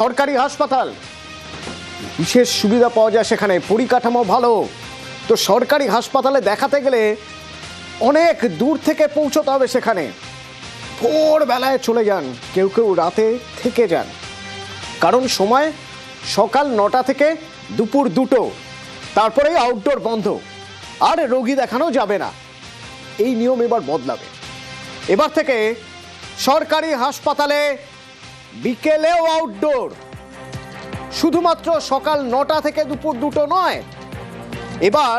সরকারি হাসপাতাল, বিশেষ সুবিধা পাওয়া যায় সেখানে, পরিকাঠামো ভালো। তো সরকারি হাসপাতালে দেখাতে গেলে অনেক দূর থেকে পৌঁছতে হবে সেখানে। ভোরবেলায় চলে যান, কেউ কেউ রাতে থেকে যান, কারণ সময় সকাল 9টা থেকে দুপুর 2টো, তারপরেই আউটডোর বন্ধ, আর রোগী দেখানো যাবে না। এই নিয়ম এবার বদলাবে। এবার থেকে সরকারি হাসপাতালে বিকেলেও আউটডোর, শুধুমাত্র সকাল 9টা থেকে দুপুর 2টো নয়, এবার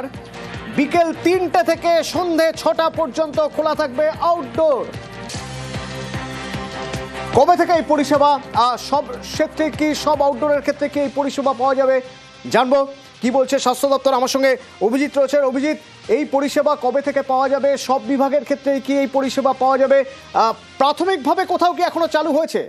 বিকেল 3টে থেকে সন্ধে 6টা পর্যন্ত খোলা থাকবে আউটডোর। কবে থেকে এই পরিষেবা, সব ক্ষেত্রে কি, সব আউটডোরের ক্ষেত্রে কি এই পরিষেবা পাওয়া যাবে জানবো কি বলছে স্বাস্থ্য দপ্তর। আমার সঙ্গে অভিজিৎ রয়েছে। অভিজিৎ, এই পরিষেবা কবে থেকে পাওয়া যাবে? সব বিভাগের ক্ষেত্রে কি এই পরিষেবা পাওয়া যাবে? প্রাথমিকভাবে কোথাও কি এখনো চালু হয়েছে?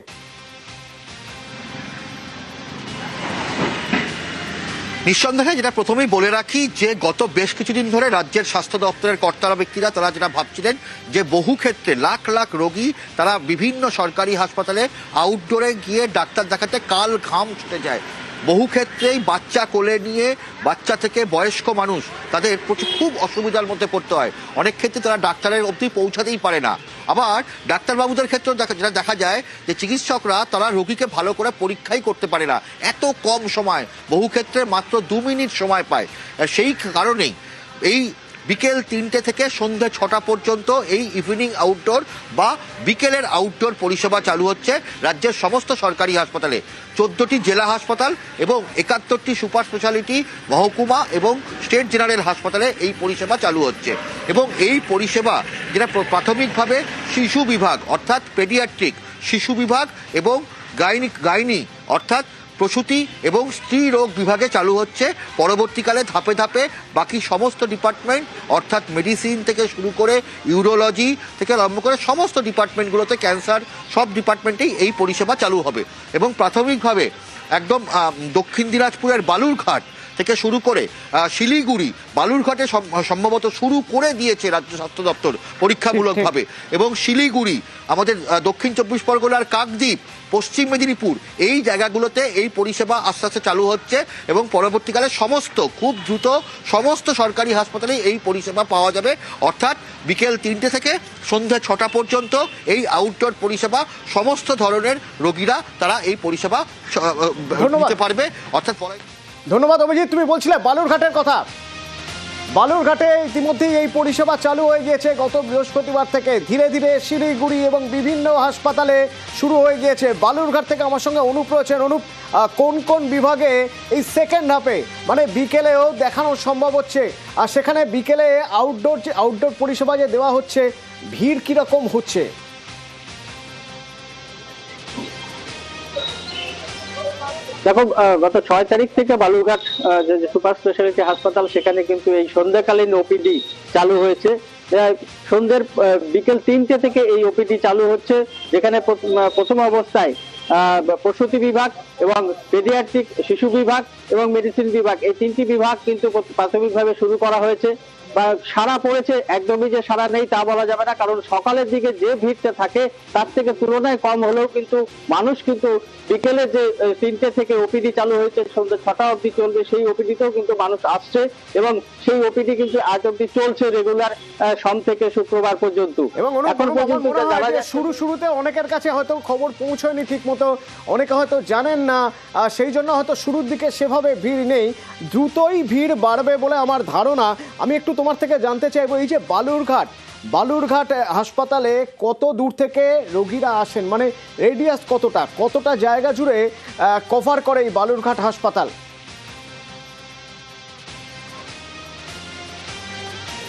নিঃসন্দেহে যেটা প্রথমেই বলে রাখি যে গত বেশ কিছুদিন ধরে রাজ্যের স্বাস্থ্য দপ্তরের কর্তারা ব্যক্তিরা তারা যেটা ভাবছিলেন যে বহু ক্ষেত্রে লাখ লাখ রোগী তারা বিভিন্ন সরকারি হাসপাতালে আউটডোরে গিয়ে ডাক্তার দেখাতে কাল ঘাম ছুটে যায়। বহু ক্ষেত্রেই বাচ্চা কোলে নিয়ে, বাচ্চা থেকে বয়স্ক মানুষ, তাদের খুব অসুবিধার মধ্যে পড়তে হয়। অনেক ক্ষেত্রে তারা ডাক্তারের অবধি পৌঁছাতেই পারে না। আবার ডাক্তারবাবুদের ক্ষেত্রেও যেটা দেখা যায় যে চিকিৎসকরা তারা রোগীকে ভালো করে পরীক্ষাই করতে পারে না, এত কম সময়, বহু ক্ষেত্রে মাত্র 2 মিনিট সময় পায়। সেই কারণেই এই বিকেল 3টে থেকে সন্ধ্যে 6টা পর্যন্ত এই ইভিনিং আউটডোর বা বিকেলের আউটডোর পরিষেবা চালু হচ্ছে রাজ্যের সমস্ত সরকারি হাসপাতালে। 14টি জেলা হাসপাতাল এবং 71টি সুপার স্পেশালিটি মহকুমা এবং স্টেট জেনারেল হাসপাতালে এই পরিষেবা চালু হচ্ছে। এবং এই পরিষেবা যেটা প্রাথমিকভাবে শিশু বিভাগ অর্থাৎ পেডিয়াট্রিক শিশু বিভাগ এবং গাইনি অর্থাৎ প্রসূতি এবং স্ত্রী রোগ বিভাগে চালু হচ্ছে। পরবর্তীকালে ধাপে ধাপে বাকি সমস্ত ডিপার্টমেন্ট অর্থাৎ মেডিসিন থেকে শুরু করে ইউরোলজি থেকে আরম্ভ করে সমস্ত ডিপার্টমেন্টগুলোতে, ক্যান্সার, সব ডিপার্টমেন্টেই এই পরিষেবা চালু হবে। এবং প্রাথমিকভাবে একদম দক্ষিণ দিনাজপুরের বালুরঘাট থেকে শুরু করে শিলিগুড়ি, বালুরঘাটে সম্ভবত শুরু করে দিয়েছে রাজ্য স্বাস্থ্য দপ্তর পরীক্ষামূলকভাবে। এবং শিলিগুড়ি, আমাদের দক্ষিণ 24 পরগনার কাকদ্বীপ, পশ্চিম মেদিনীপুর, এই জায়গাগুলোতে এই পরিষেবা আস্তে আস্তে চালু হচ্ছে। এবং পরবর্তীকালে খুব দ্রুত সমস্ত সরকারি হাসপাতালে এই পরিষেবা পাওয়া যাবে। অর্থাৎ বিকেল 3টে থেকে সন্ধ্যে 6টা পর্যন্ত এই আউটডোর পরিষেবা সমস্ত ধরনের রোগীরা তারা এই পরিষেবা নিতে পারবে। অর্থাৎ ধন্যবাদ অভিজিৎ। তুমি বলছিলে বালুরঘাটের কথা। বালুরঘাটে ইতিমধ্যেই এই পরিষেবা চালু হয়ে গিয়েছে গত বৃহস্পতিবার থেকে। ধীরে ধীরে শিলিগুড়ি এবং বিভিন্ন হাসপাতালে শুরু হয়ে গিয়েছে। বালুরঘাট থেকে আমার সঙ্গে অনুপ রয়েছেন। অনুপ, কোন কোন বিভাগে এই সেকেন্ড হাফে, মানে বিকেলেও দেখানো সম্ভব হচ্ছে, আর সেখানে বিকেলে আউটডোর পরিষেবা যে দেওয়া হচ্ছে, ভিড় কিরকম হচ্ছে? দেখো, গত 6 তারিখ থেকে বালুরঘাট যে সুপার স্পেশালিটি হাসপাতাল, সেখানে কিন্তু এই সন্ধ্যাকালীন ওপিডি চালু হয়েছে। সন্ধ্যের বিকেল 3টে থেকে এই ওপিডি চালু হচ্ছে, যেখানে প্রথম অবস্থায় প্রসূতি বিভাগ এবং পেডিয়াট্রিক শিশু বিভাগ এবং মেডিসিন বিভাগ, এই 3টি বিভাগ কিন্তু প্রাথমিকভাবে শুরু করা হয়েছে। বা সারা পড়েছে, একদমই যে সারা নেই তা বলা যাবে না, কারণ সকালের দিকে যে ভিড়টা থাকে তার থেকে তুলনায় কম হলেও কিন্তু মানুষ কিন্তু বিকেলে যে 3টে থেকে ওপিডি চালু হয়েছে, সন্ধ্যে 6টা অবধি চলবে, সেই ওপিডিতেও কিন্তু মানুষ আসছে। এবং সেই ওপিডি কিন্তু আজ অবধি চলছে রেগুলার, সোম থেকে শুক্রবার পর্যন্ত। এবং এখন পর্যন্ত শুরুতে অনেকের কাছে হয়তো খবর পৌঁছয়নি ঠিক মতো, অনেকে হয়তো জানেন না, সেই জন্য হয়তো শুরুর দিকে সেভাবে ভিড় নেই। দ্রুতই ভিড় বাড়বে বলে আমার ধারণা। আমি একটু তোমার থেকে জানতে চাইবো, এই যে বালুরঘাট হাসপাতালে কত দূর থেকে রোগীরা আসেন, মানে রেডিয়াস কতটা জায়গা জুড়ে কভার করে এই বালুরঘাট হাসপাতাল?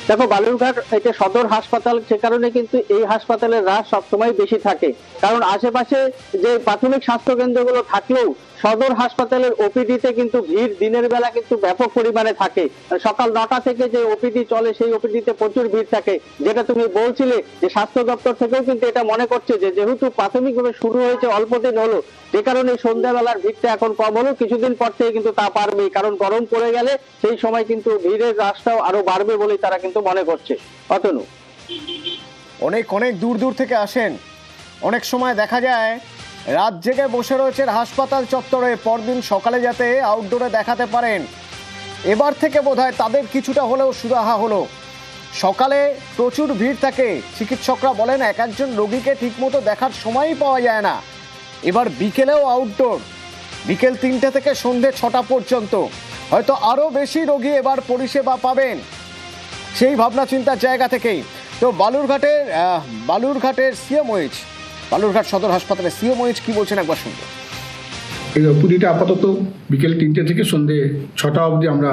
দেখো, বালুরঘাট এটা সদর হাসপাতাল, সে কারণে কিন্তু এই হাসপাতালের রাশ সবসময় বেশি থাকে। কারণ আশেপাশে যে প্রাথমিক স্বাস্থ্য কেন্দ্রগুলো থাকলেও সদর হাসপাতালের ওপিডিতে কিন্তু ভিড় দিনের বেলা কিন্তু ব্যাপক পরিমাণে থাকে। সকাল 9টা থেকে যে ওপিডি চলে, সেই ওপিডিতে প্রচুর ভিড় থাকে। যেটা তুমি বলছিলে যে স্বাস্থ্য দপ্তর থেকেও কিন্তু এটা মনে করছে যে যেহেতু প্রাথমিকভাবে শুরু হয়েছে, অল্প দিন হলো, যে কারণে সন্ধ্যাবেলার ভিড়টা এখন কম হলো। কিছুদিন পর থেকে কিন্তু তা পারবেই, কারণ গরম পড়ে গেলে সেই সময় কিন্তু ভিড়ের রাশটাও আরো বাড়বে বলেই তারা কিন্তু মনে করছে। অনেক দূর থেকে আসেন। অনেক সময় দেখা যায় রাত জেগে বসে রয়েছেন হাসপাতাল চত্বরে, পরদিন সকালে যাতে আউটডোরে দেখাতে পারেন। এবার থেকে বোধহয় তাদের কিছুটা হলেও সুরাহা হলো। সকালে প্রচুর ভিড় থাকে, চিকিৎসকরা বলেন এক একজন রোগীকে ঠিকমতো দেখার সময়ই পাওয়া যায় না। এবার বিকেলেও আউটডোর, বিকেল 3টে থেকে সন্ধে 6টা পর্যন্ত, হয়তো আরও বেশি রোগী এবার পরিষেবা পাবেন সেই ভাবনা চিন্তার জায়গা থেকেই। তো বালুরঘাটের সিএমওএইচ, বালুরঘাট সদর হাসপাতালের সিএমওএইচ কি বলছেন একবার শুনবো। এই ওপিডিটা আপাতত বিকেল 3টে থেকে সন্ধে 6টা অবধি আমরা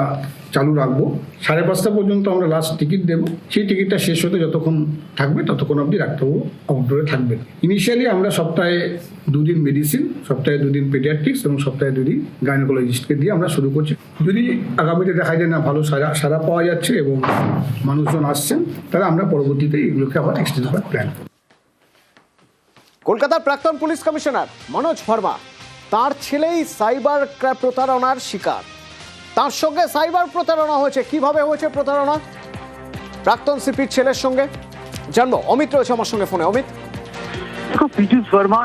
চালু রাখবো। 5:30 পর্যন্ত আমরা লাস্ট টিকিট দেবো। সেই টিকিটটা শেষ হতে যতক্ষণ থাকবে ততক্ষণ অবধি ডাক্তারবাবু আউটডোরে থাকবেন। ইনিশিয়ালি আমরা সপ্তাহে 2 দিন মেডিসিন, সপ্তাহে 2 দিন পেডিয়াট্রিক্স এবং সপ্তাহে 2 দিন গাইনোকোলজিস্টকে দিয়ে আমরা শুরু করছি। যদি আগামীতে দেখা যায় না ভালো সারা পাওয়া যাচ্ছে এবং মানুষজন আসছেন, তাহলে আমরা পরবর্তীতে এগুলোকে আবার এক্সটেন্ড করার প্ল্যান করব। কলকাতার প্রাক্তন পুলিশ কমিশনার মনোজ ভার্মা, তার ছেলেই সাইবার প্রতারণার শিকার। তার সঙ্গে সাইবার প্রতারণা হয়েছে। কিভাবে হয়েছে প্রতারণা প্রাক্তন সিপির ছেলের সঙ্গে জানবো। অমিত রয়েছে আমার সঙ্গে ফোনে। অমিত, দেখো, পীযূষ ভার্মা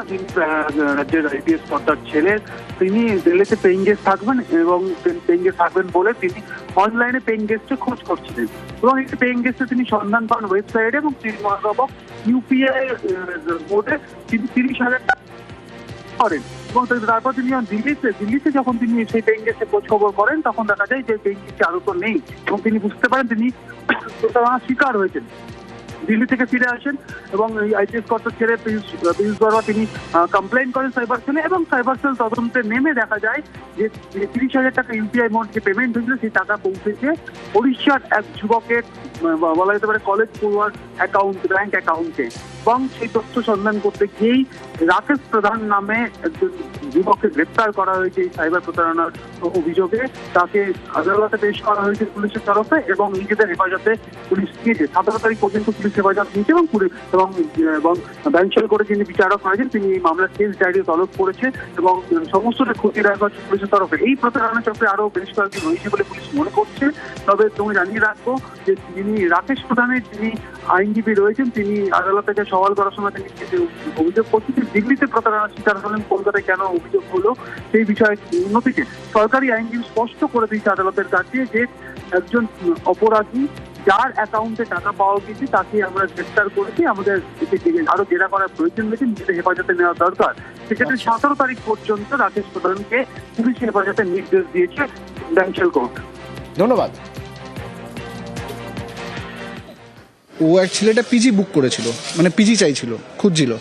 রাজ্যের আইপিএস কর্তার ছেলে, তিনি দিল্লিতে পেইং গেস্ট থাকবেন এবং পেইং গেস্ট থাকবেন বলে তিনি অনলাইনে পেইং গেস্টের খোঁজ করছিলেন এবং এই পেইং গেস্টে তিনি সন্ধান পান ওয়েবসাইটে এবং তিনি ইউপিআই মোডে তিনি 30,000 টাকা করেন এবং তারপর তিনি দিল্লিতে যখন তিনি সেই পেইং গেস্টের খোঁজ খবর করেন তখন দেখা যায় যে পেইং গেস্ট আরো তো নেই এবং তিনি বুঝতে পারেন তিনি প্রতারণার শিকার হয়েছেন। দিল্লি থেকে ফিরে আসেন এবং এই আইপিএস কর্তার ছেলে পীযূষ ভার্মা তিনি কমপ্লেন করেন সাইবার সেলে এবং সাইবার সেল তদন্তে নেমে দেখা যায় যে 30,000 টাকা ইউপিআই মোড যে পেমেন্ট হয়েছিল সেই টাকা পৌঁছেছে ওড়িশার এক যুবকের বলা যেতে পারে কলেজ পড়ুয়ার ব্যাংক অ্যাকাউন্টে এবং সেই তথ্য সন্ধান করতে গিয়েই রাকেশ প্রধান নামে একজন যুবককে গ্রেপ্তার করা হয়েছে এই সাইবার প্রতারণার অভিযোগে। তাকে আদালতে পেশ করা হয়েছে পুলিশের তরফে এবং নিজেদের হেফাজতে পুলিশ নিয়েছে। 17 তারিখ পর্যন্ত পুলিশ হেফাজত নিয়েছে এবং ব্যাংশাল করে যিনি বিচারক হয়েছেন তিনি এই মামলার কেস ডায়েরি তলব করেছে এবং সমস্তটা খতিয়ে দেখা হচ্ছে পুলিশের তরফে। এই প্রতারণা চক্রে আরো বেশ কয়েকদিন রয়েছে বলে পুলিশ মনে করছে। তবে তুমি জানিয়ে রাখবো যে যিনি রাকেশ প্রধানের যিনি আইনজীবী রয়েছেন তিনি আদালতে সওয়াল করার সময় তিনি অভিযোগ করছেন যে দিল্লিতে প্রতারণার শিকার হলেন, কলকাতায় কেন অভিযোগ হলো সেই বিষয়ে উন্নতিকে সরকারি আইনজীবী স্পষ্ট করে দিয়েছে আদালতের কাছে যে একজন অপরাধী যার অ্যাকাউন্টে টাকা পাওয়া গেছে তাকে আমরা গ্রেপ্তার করেছি, আমাদের আরো জেরা করার প্রয়োজন রয়েছে, নিজেদের হেফাজতে নেওয়া দরকার। সেক্ষেত্রে 17 তারিখ পর্যন্ত রাকেশ প্রধানকে পুলিশ হেফাজতে নির্দেশ দিয়েছে ব্যাংশাল কোর্ট। ধন্যবাদ। ও অ্যাকচুয়ালি একটা পিজি বুক করেছিল, মানে পিজি চাইছিল, খুঁজছিল।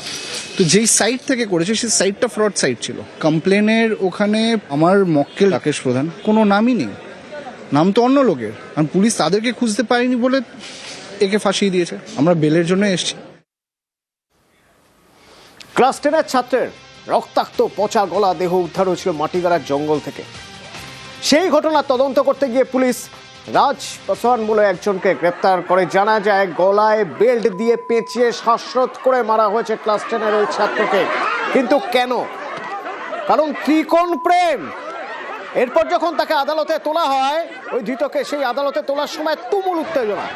তো যেই সাইট থেকে করেছে সেই সাইটটা ফ্রড সাইট ছিল। কমপ্লেনের ওখানে আমার মক্কেল রাকেশ প্রধান, কোনো নামই নেই, নাম তো অন্য লোকের। আর পুলিশ তাদেরকে খুঁজতে পারেনি বলে একে ফাঁসিয়ে দিয়েছে। আমরা বেলের জন্য এসেছি। ক্লাস 10-এর ছাত্রের রক্তাক্ত পচা গলা দেহ উদ্ধার হয়েছিল মাটিগাড়ার জঙ্গল থেকে। সেই ঘটনা তদন্ত করতে গিয়ে পুলিশ রাজ পাসওয়ান বলে একজনকে গ্রেপ্তার করে। জানা যায় গলায় বেল্ট দিয়ে পেঁচিয়ে শ্বাসরোধ করে মারা হয়েছে ক্লাস 10-এর ওই ছাত্রকে। কিন্তু কেন? কারণ ত্রিকোণ প্রেম। এরপর যখন তাকে আদালতে তোলা হয়, ওই ধৃতকে সেই আদালতে তোলার সময় তুমুল উত্তেজনা।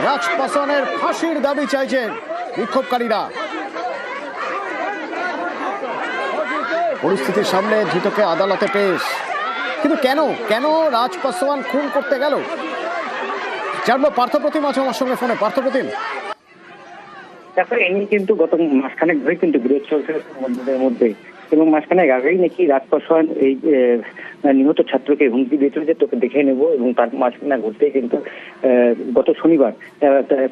রাজ পাসওয়ানের ফাঁসির দাবি চাইছেন বিক্ষোভকারীরা। পরিস্থিতির সামনে ধৃতকে আদালতে পেশ। কিন্তু কেন রাজ পাসওয়ান খুন করতে গেল জানবো। পার্থপ্রতিম আছে আমার সঙ্গে ফোনে। পার্থপ্রতিম, দেখো, এই নিয়ে কিন্তু গত মাসখানেক ধরে কিন্তু বিরোধ চলছে বন্ধুদের মধ্যে এবং মাসখানেক আগেই নাকি রাজ পাসওয়ান এই নিহত ছাত্রকে হুমকি দিয়েছিল যে তোকে দেখে নেবো এবং তার মাঝখানে ঘুরতেই কিন্তু গত শনিবার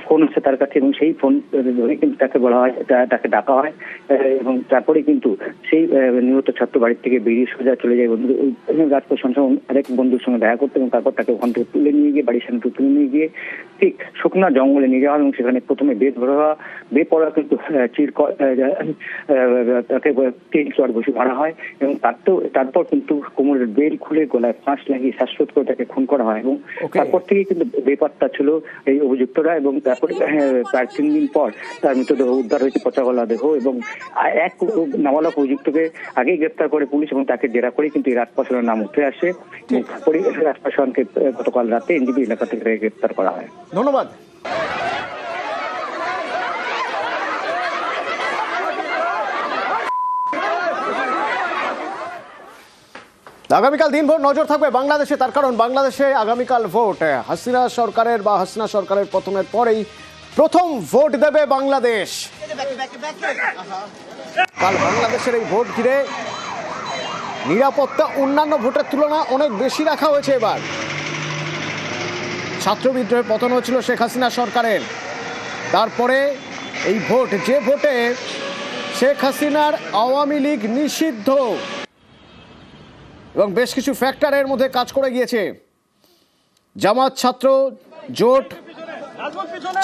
ফোন আসছে তার কাছে এবং সেই ফোন ধরে কিন্তু তাকে বলা হয়, তাকে ডাকা হয় এবং তারপরে কিন্তু সেই নিহত ছাত্র বাড়ির থেকে বেরিয়ে সোজা চলে যায় বন্ধু রাজ পাসওয়ান আরেক বন্ধুর সঙ্গে দেখা করতে এবং তারপর তাকে ওখান থেকে তুলে নিয়ে গিয়ে বাড়ির সামনে তুলে নিয়ে গিয়ে ঠিক শুকনা জঙ্গলে নিয়ে যাওয়া এবং সেখানে প্রথমে বেপরোয়া কিন্তু তাকে একেবারে ঘুষি মারা হয় এবং তারপর কিন্তু কোমরের বেল খুলে গলায় ফাঁস লাগিয়ে শ্বাসরোধ করে তাকে খুন করা হয় এবং তারপর থেকে কিন্তু বেপাত্তা ছিল এই অভিযুক্তরা এবং তারপরে প্রায় 3 দিন পর তার মৃতদেহ উদ্ধার হয়েছে, পচা গলা দেহ, এবং এক নাবালক অভিযুক্তকে আগেই গ্রেপ্তার করে পুলিশ এবং তাকে জেরা করে কিন্তু এই রাজ পাসওয়ানের নাম উঠে আসে এবং তারপরে রাজ পাসওয়ানকে গতকাল রাতে এনজিপি এলাকা থেকে গ্রেপ্তার করা হয়। ধন্যবাদ। আগামীকাল দিনভর নজর থাকবে বাংলাদেশে, তার কারণ বাংলাদেশে আগামীকাল ভোট। হাসিনা সরকারের পতনের পরেই প্রথম ভোট দেবে বাংলাদেশ। কাল বাংলাদেশের এই ভোট ঘিরে নিরাপত্তা অন্যান্য ভোটের তুলনায় অনেক বেশি রাখা হয়েছে। এবার ছাত্র বিদ্রোহে পতন হয়েছিল শেখ হাসিনা সরকারের, তারপরে এই ভোট, যে ভোটে শেখ হাসিনার আওয়ামী লীগ নিষিদ্ধ এবং বেশ কিছু ফ্যাক্টরের মধ্যে কাজ করে গিয়েছে। জামাত ছাত্র জোট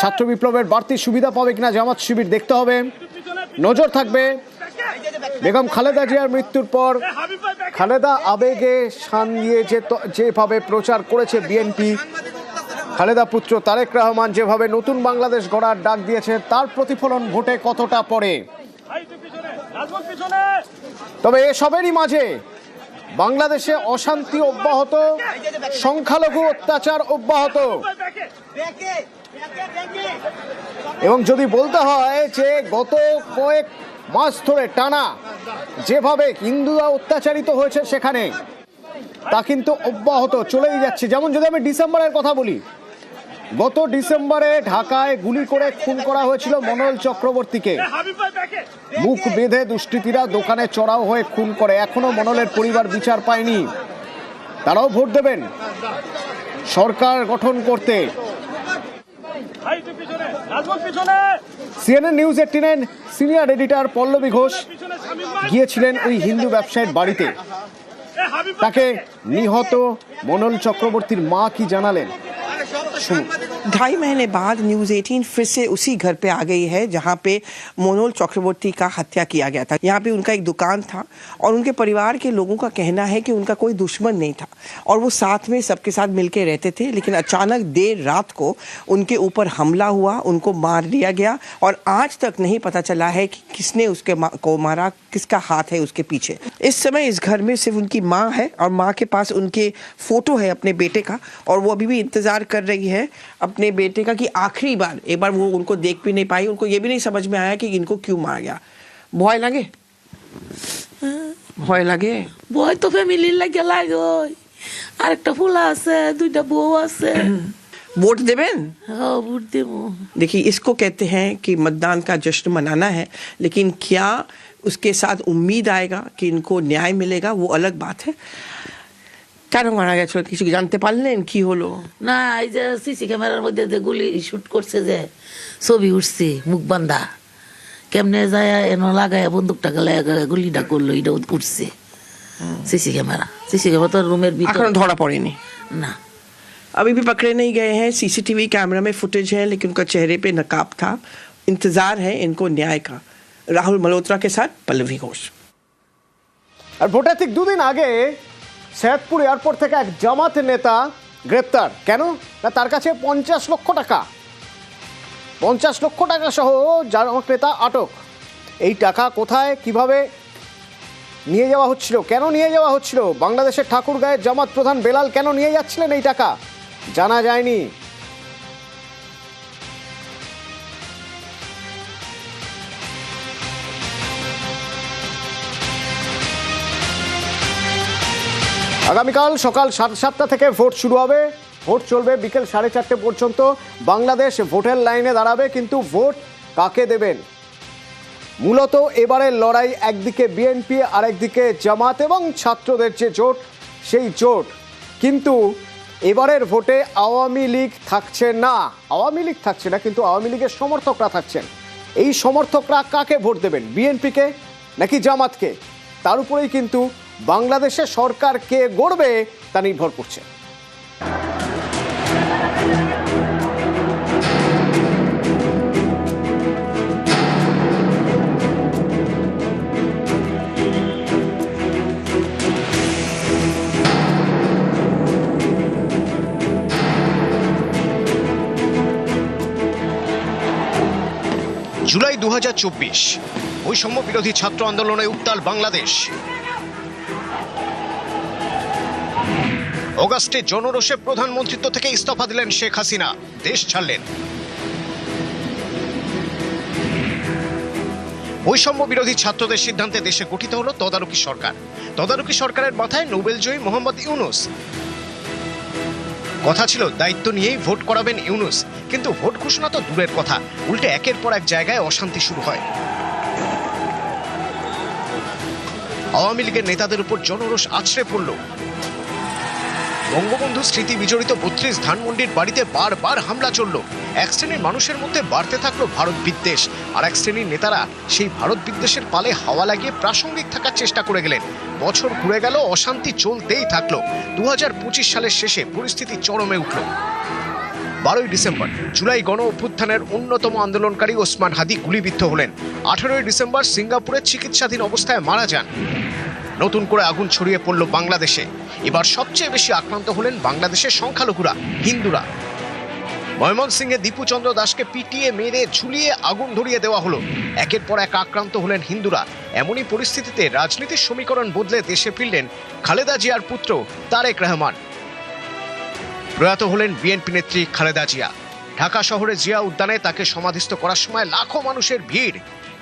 ছাত্র বিপ্লবের বাড়তি সুবিধা পাবে কিনা জামাত শিবির দেখতে হবে, নজর থাকবে। বেগম খালেদা জিয়ার মৃত্যুর পর খালেদা আবেগে শান দিয়ে যেভাবে প্রচার করেছে বিএনপি, খালেদা পুত্র তারেক রহমান যেভাবে নতুন বাংলাদেশ গড়ার ডাক দিয়েছে, তার প্রতিফলন ভোটে কতটা পড়ে। তবে এসবেরই মাঝে বাংলাদেশে অশান্তি অব্যাহত, সংখ্যালঘু অত্যাচার অব্যাহত, এবং যদি বলতে হয় যে গত কয়েক মাস ধরে টানা যেভাবে হিন্দুরা অত্যাচারিত হয়েছে সেখানে, তা কিন্তু অব্যাহত চলেই যাচ্ছে। যেমন যদি আমি ডিসেম্বরের কথা বলি, গত ডিসেম্বরে ঢাকায় গুলি করে খুন করা হয়েছিল মনোল চক্রবর্তীকে। মুখ বেঁধে দুষ্কৃতীরা দোকানে চড়াও হয়ে খুন করে। এখনো মনোলের পরিবার বিচার পায়নি। তারাও ভোট দেবেন সরকার গঠন করতে। CNN news 89 senior editor Pallavi Ghosh গিয়েছিলেন ওই হিন্দু ব্যবসায়ীর বাড়িতে। তাকে নিহত মনোল চক্রবর্তীর মা কি জানালেন, শুনুন। 2.5 महीने बाद न्यूज़ 18 फिर से उसी घर पे आ गई है जहां पे मोनोल चक्रवर्ती का हत्या किया गया था। यहाँ पे उनका एक दुकान था और उनके परिवार के लोगों का कहना है कि उनका कोई दुश्मन नहीं था और वो साथ में सबके साथ मिलके रहते थे, लेकिन अचानक देर रात को उनके ऊपर हमला हुआ, उनको मार दिया गया और आज तक नहीं पता चला है कि किसने उसके को मारा, किसका हाथ है उसके पीछे। इस समय इस घर में सिर्फ उनकी माँ है और माँ के पास उनके फोटो है अपने बेटे का, और वो अभी भी इंतजार कर रही है अपने बेटे का कि आखिरी बार एक बार वो उनको देख भी नहीं पाई। उनको ये भी नहीं समझ में आया कि इनको क्यों मारा गया। ভয় লাগে? ভয় লাগে? ভয় তো ফ্যামিলির লাগে লাগে। আরেকটা ফুলা আছে, দুইটা বউ আছে। वोट देवेन? हाँ, वोट देबो। देखिए, इसको कहते हैं कि मतदान का जश्न मनाना है, लेकिन क्या उसके साथ उम्मीद आएगा कि इनको न्याय मिलेगा, वो अलग बात है। কেন মারা গেছিল কিছু জানতে পারলেন? কি হলো? না, এই যে সিসি ক্যামেরার মধ্যে যে গুলি শুট করছে, যে ছবি উঠছে মুখ বান্ধা, কেমনে যায় এনো লাগায় বন্দুকটা লাগায় গুলিটা করলো, এটা উঠছে সিসি ক্যামেরা তো রুমের ভিতরে। এখনো ধরা পড়েনি? না, अभी भी पकड़े नहीं गए हैं। सीसीटीवी कैमरा में फुटेज है, लेकिन उनका चेहरे पे नकाब था। इंतजार है इनको न्याय का। राहुल मल्होत्रा के साथ पल्लवी घोष। আর ভোটের ঠিক দুদিন আগে সৈয়দপুর এয়ারপোর্ট থেকে এক জামাত নেতা গ্রেপ্তার। কেন না, তার কাছে 50 লক্ষ টাকা, 50 লক্ষ টাকা সহ জামাত নেতা আটক। এই টাকা কোথায়, কিভাবে নিয়ে যাওয়া হচ্ছিল, কেন নিয়ে যাওয়া হচ্ছিল, বাংলাদেশের ঠাকুরগাঁয়ের জামাত প্রধান বেলাল কেন নিয়ে যাচ্ছিলেন এই টাকা, জানা যায়নি। আগামীকাল সকাল 7:30 থেকে ভোট শুরু হবে। ভোট চলবে বিকেল 4:30 পর্যন্ত। বাংলাদেশ ভোটের লাইনে দাঁড়াবে, কিন্তু ভোট কাকে দেবেন? মূলত এবারের লড়াই একদিকে বিএনপি, আরেকদিকে জামাত এবং ছাত্রদের যে জোট, সেই জোট। কিন্তু এবারের ভোটে আওয়ামী লীগ থাকছে না। আওয়ামী লীগ থাকছে না, কিন্তু আওয়ামী লীগের সমর্থকরা থাকছেন। এই সমর্থকরা কাকে ভোট দেবেন, বিএনপিকে নাকি জামাতকে? তার উপরেই কিন্তু বাংলাদেশে সরকার কে গড়বে তা নির্ভর করছে। জুলাই 2024 বৈষম্য বিরোধী ছাত্র আন্দোলনে উত্তাল বাংলাদেশ। অগাস্টে জনরোষে প্রধানমন্ত্রিত্ব থেকে ইস্তফা দিলেন শেখ হাসিনা, দেশ ছাড়লেন। বৈষম্য বিরোধী ছাত্রদের সিদ্ধান্তে দেশে গঠিত হলো তদারকি সরকার। তদারকি সরকারের মাথায় নোবেলজয়ী মোহাম্মদ ইউনূস। কথা ছিল দায়িত্ব নিয়েই ভোট করাবেন ইউনূস, কিন্তু ভোট ঘোষণা তো দূরের কথা, উল্টে একের পর এক জায়গায় অশান্তি শুরু হয়। আওয়ামী লীগের নেতাদের উপর জনরোষ আছড়ে পড়ল। বঙ্গবন্ধু স্মৃতি বিজড়িত 32 ধানমন্ডির বাড়িতে বারবার হামলা চলল। এক শ্রেণীর মানুষের মধ্যে বাড়তে থাকলো ভারত বিদ্বেষ, আর এক শ্রেণীর নেতারা সেই ভারত বিদ্বেষের পালে হাওয়া লাগিয়ে প্রাসঙ্গিক থাকার চেষ্টা করে গেলেন। বছর ঘুরে গেল, অশান্তি চলতেই থাকলো। 2025 সালের শেষে পরিস্থিতি চরমে উঠল। 12ই ডিসেম্বর জুলাই গণ অভ্যুত্থানের অন্যতম আন্দোলনকারী ওসমান হাদি গুলিবিদ্ধ হলেন। 18ই ডিসেম্বর সিঙ্গাপুরে চিকিৎসাধীন অবস্থায় মারা যান। নতুন করে আগুন ছড়িয়ে পড়ল বাংলাদেশে। এবার সবচেয়ে বেশি আক্রান্ত হলেন বাংলাদেশের সংখ্যালঘুরা, হিন্দুরা। ময়মনসিংহে দীপু চন্দ্র দাসকে পিটিয়ে মেরে ঝুলিয়ে আগুন ধরিয়ে দেওয়া হলো। একের পর এক আক্রান্ত হলেন হিন্দুরা। এমনই পরিস্থিতিতে রাজনীতির সমীকরণ বদলে দেশে ফিরলেন খালেদা জিয়ার পুত্র তারেক রহমান। প্রয়াত হলেন বিএনপি নেত্রী খালেদা জিয়া। ঢাকা শহরে জিয়া উদ্যানে তাকে সমাধিস্থ করার সময় লাখো মানুষের ভিড়।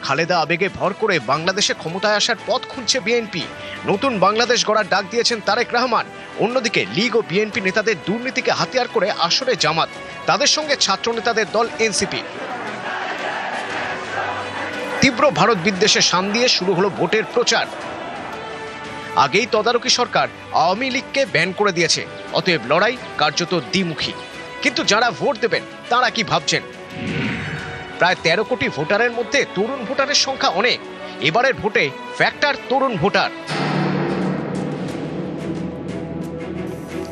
খালেদা আবেগে ভর করে বাংলাদেশে ক্ষমতায় আসার পথ খুঁজছে বিএনপি। নতুন বাংলাদেশ গড়ার ডাক দিয়েছেন তারেক রহমান। অন্যদিকে লীগ ও বিএনপি নেতাদের দুর্নীতিকে হাতিয়ার করে আসরে জামাত, তাদের সঙ্গে ছাত্র নেতাদের দল এনসিপি। তীব্র ভারত বিদ্বেষে শান দিয়ে শুরু হলো ভোটের প্রচার। আগেই তদারকি সরকার আওয়ামী লীগকে ব্যান করে দিয়েছে, অতএব লড়াই কার্যত দ্বিমুখী। কিন্তু যারা ভোট দেবেন তারা কি ভাবছেন? প্রায় 13 কোটি ভোটারের মধ্যে তরুণ ভোটারের সংখ্যা অনেক। এবারের ভোটে ফ্যাক্টর তরুণ ভোটার।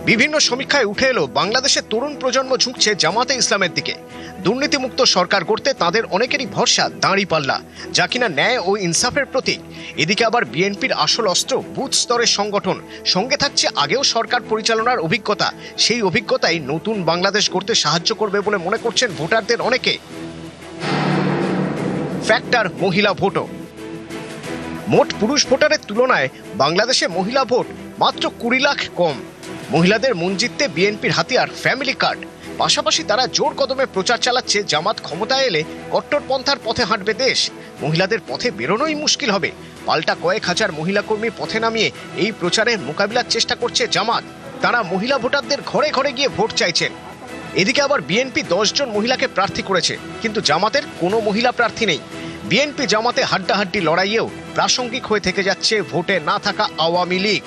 বিভিন্ন সমীক্ষায় উঠে এলো বাংলাদেশের তরুণ প্রজন্ম ঝুঁকছে জামাতে ইসলামের দিকে। দুর্নীতিমুক্ত সরকার করতে তাদের অনেকেরই ভরসা দাঁড়িপাল্লা, যা কিনা ন্যায় ও ইনসাফের প্রতীক। এদিকে আবার বিএনপির আসল অস্ত্র বুথ স্তরের সংগঠন, সঙ্গে থাকছে আগেও সরকার পরিচালনার অভিজ্ঞতা। সেই অভিজ্ঞতাই নতুন বাংলাদেশ গড়তে সাহায্য করবে বলে মনে করছেন ভোটারদের অনেকে। ফ্যাক্টর মহিলা ভোটও। মোট পুরুষ ভোটারের তুলনায় বাংলাদেশে মহিলা ভোট মাত্র 20 লাখ কম। মহিলাদের মন জিততে বিএনপির হাতিয়ার ফ্যামিলি কার্ড। পাশাপাশি তারা জোর কদমে প্রচার চালাচ্ছে জামাত ক্ষমতায় এলে কট্টরপন্থার পথে হাঁটবে দেশ। মহিলাদের পথে বেরোনোই মুশকিল হবে। পাল্টা কয়েক হাজার মহিলা কর্মী পথে নামিয়ে এই প্রচারের মোকাবিলার চেষ্টা করছে জামাত। তারা মহিলা ভোটারদের ঘরে ঘরে গিয়ে ভোট চাইছেন। এদিকে আবার বিএনপি 10 জন মহিলাকে প্রার্থী করেছে, কিন্তু জামাতের কোনো মহিলা প্রার্থী নেই। বিএনপি জামাতে হাড্ডাহাড্ডি লড়াইয়েও প্রাসঙ্গিক হয়ে থেকে যাচ্ছে ভোটে না থাকা আওয়ামী লীগ।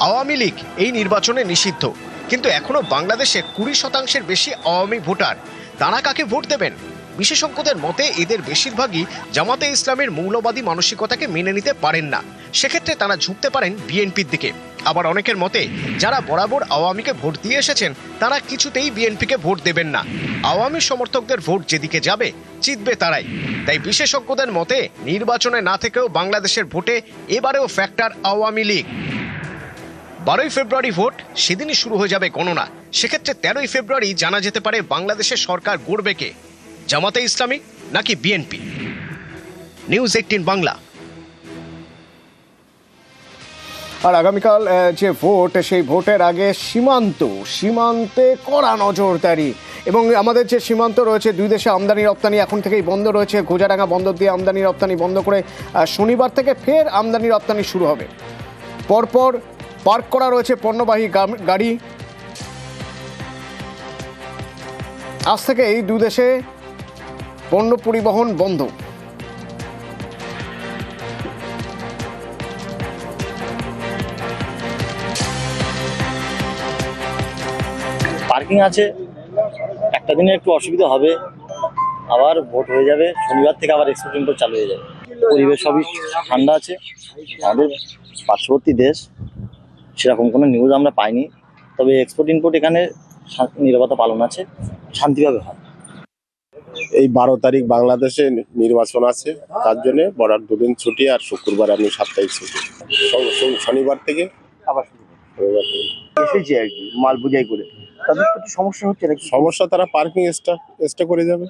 আওয়ামী লীগ এই নির্বাচনে নিষিদ্ধ, কিন্তু এখনো বাংলাদেশে 20% বেশি আওয়ামী ভোটার। তারা কাকে ভোট দেবেন? বিশেষজ্ঞদের মতে এদের বেশিরভাগই জামাতে ইসলামের মৌলবাদী মানসিকতাকে মেনে নিতে পারেন না। সেক্ষেত্রে তারা ঝুঁকতে পারেন বিএনপির দিকে। আবার অনেকের মতে যারা বরাবর আওয়ামীকে ভোট দিয়ে এসেছেন তারা কিছুতেই বিএনপিকে ভোট দেবেন না। আওয়ামী সমর্থকদের ভোট যেদিকে যাবে জিতবে তারাই। তাই বিশেষজ্ঞদের মতে নির্বাচনে না থেকেও বাংলাদেশের ভোটে এবারেও ফ্যাক্টর আওয়ামী লীগ। 12ই ফেব্রুয়ারি ভোট, সেদিনই শুরু হয়ে যাবে গণনা। সেক্ষেত্রে 13ই ফেব্রুয়ারি জানা যেতে পারে বাংলাদেশের সরকার গড়বে কে, জামাতে ইসলামী নাকি বিএনপি। নিউজ 18 বাংলা। আর আগামীকাল যে ভোট, সেই ভোটের আগে সীমান্তে কড়া নজরদারি। এবং আমাদের যে সীমান্ত রয়েছে, দুই দেশে আমদানি রপ্তানি এখন থেকেই বন্ধ রয়েছে। গোজাডাঙ্গা বন্দর দিয়ে আমদানি রপ্তানি বন্ধ করে শনিবার থেকে ফের আমদানি রপ্তানি শুরু হবে। পরপর পার্ক করা রয়েছে পণ্যবাহী গাড়ি। আজ থেকে এই দুই দেশে পণ্য পরিবহন বন্ধ। পার্কিং আছে, একটা দিনে একটু অসুবিধা হবে, আবার ভোট হয়ে যাবে। শনিবার থেকে আবার এক্সপোর্ট ইম্পোর্ট চালু হয়ে যাবে। পরিবেশ সবই ঠান্ডা আছে। আমাদের পার্শ্ববর্তী দেশ, সেরকম কোনো নিউজ আমরা পাইনি। তবে এক্সপোর্ট ইম্পোর্ট এখানে নিরাপত্তা পালন আছে, শান্তিভাবে হয়। এই 12 তারিখ বাংলাদেশে নির্বাচন আছে, তার জন্য বর্ডার 2 দিন ছুটি, আর শুক্রবার আমি সাপ্তাহিক ছুটি। শনিবার থেকে আবার এসেছি আর কি, মাল বুঝাই করে। তাদের প্রতি সমস্যা হচ্ছে নাকি? সমস্যা তারা পার্কিং এক্সট্রা করে যাবে।